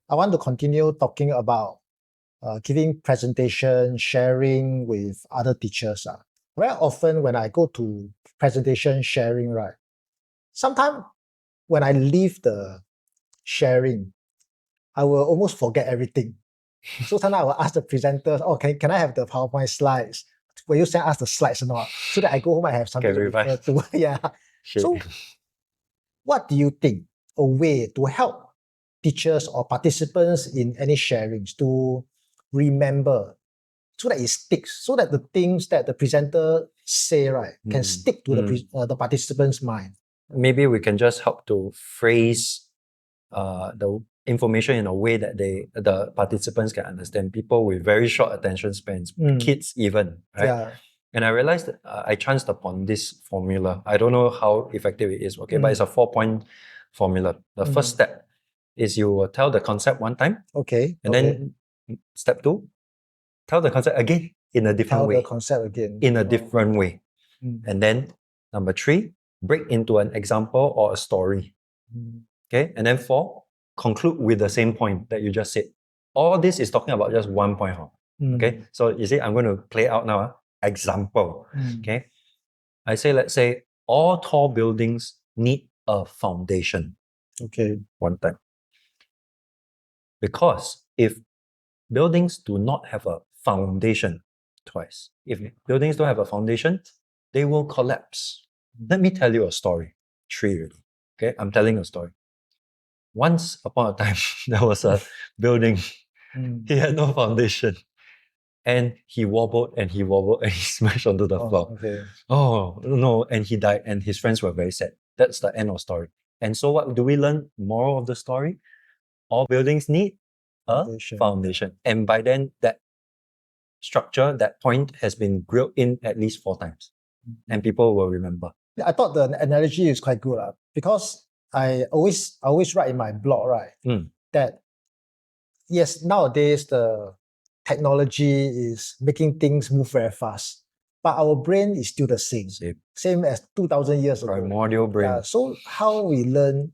I want to continue talking about giving presentation, sharing with other teachers. Very often when I go to presentation sharing, right, sometimes when I leave the sharing, I will almost forget everything. So sometimes I will ask the presenters, oh, can I have the PowerPoint slides? Will you send us the slides or not? So that I go home, I have something to refer to. Yeah. So what do you think a way to help teachers or participants in any sharings to remember so that it sticks, so that the things that the presenter say, right, can stick to the participant's mind? Maybe we can just help to phrase the information in a way that the participants can understand. People with very short attention spans, kids even, right? Yeah. And I realized that I chanced upon this formula. I don't know how effective it is, okay, but it's a 4-point formula. The first step is you will tell the concept one time. Okay. And then step 2, tell the concept again in a different way. Tell the concept again. In a different way. And then number 3, break into an example or a story. Okay. And then 4, conclude with the same point that you just said. All this is talking about just one point. Okay. So you see, I'm going to play out now. Example. Okay. I say, let's say all tall buildings need a foundation. Okay. One time. Because if buildings do not have a foundation, twice. If buildings don't have a foundation, they will collapse. Let me tell you a story. 3 really. Okay. I'm telling a story. Once upon a time, there was a building. He had no foundation. And he wobbled and he smashed onto the floor. Okay. Oh, no. And he died and his friends were very sad. That's the end of story. And so what do we learn? Moral of the story? All buildings need a foundation. And by then, that structure, that point has been grilled in at least 4 times. And people will remember. I thought the analogy is quite good because I always write in my blog, right, that yes, nowadays the technology is making things move very fast, but our brain is still the same as 2,000 years ago. Primordial brain. Yeah, so how we learn,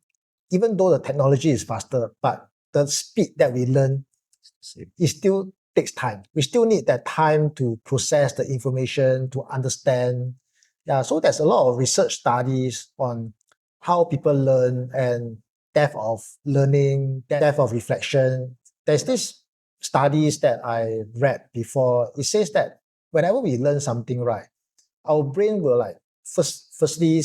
even though the technology is faster, but the speed that we learn, it still takes time. We still need that time to process the information, to understand. Yeah, so there's a lot of research studies on how people learn and depth of learning, depth of reflection. There's this studies that I read before. It says that whenever we learn something, right, our brain will like firstly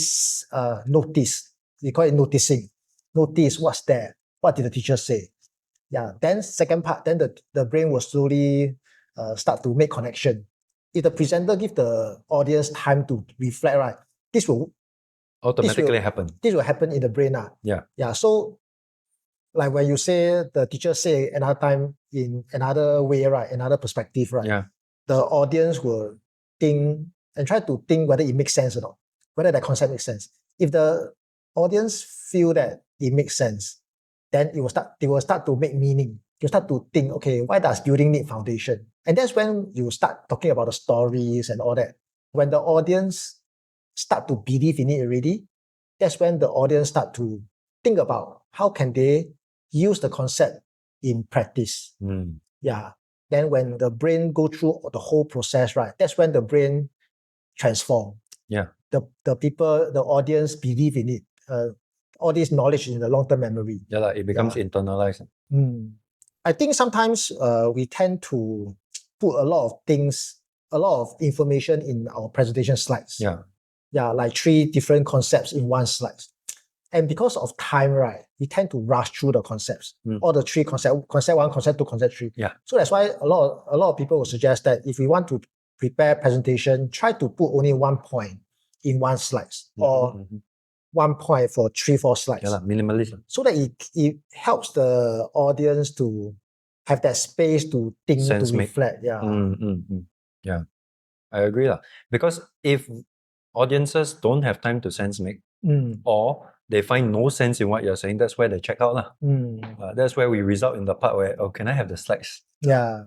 notice. We call it noticing. Notice what's there. What did the teacher say? Yeah. Then second part, then the brain will slowly start to make connection. If the presenter give the audience time to reflect, right, this will automatically happen. This will happen in the brain. Yeah. Yeah. So like when you say the teacher say another time in another way, right, another perspective, right? Yeah. The audience will think and try to think whether it makes sense or not, whether that concept makes sense. If the audience feel that it makes sense, then they will start to make meaning. You start to think, okay, why does building need foundation? And that's when you start talking about the stories and all that. When the audience start to believe in it already, that's when the audience start to think about how can they use the concept in practice. Yeah. Then when the brain go through the whole process, right, that's when the brain transform. Yeah. The people, the audience believe in it. All this knowledge in the long-term memory. Yeah, it becomes internalized. I think sometimes we tend to put a lot of things, a lot of information in our presentation slides. Yeah. Yeah, like 3 different concepts in one slide. And because of time, right, we tend to rush through the concepts. All the 3 concepts, concept 1, concept 2, concept 3. Yeah. So that's why a lot of people will suggest that if we want to prepare presentation, try to put only 1 point in 1 slide or 1 point for 3-4 slides. Yeah, minimalism. So that it helps the audience to have that space to think, to reflect. Yeah. Yeah, I agree. Because if audiences don't have time to sense make, or they find no sense in what you're saying, that's where they check out. That's where we result in the part where, oh, can I have the slides? Yeah.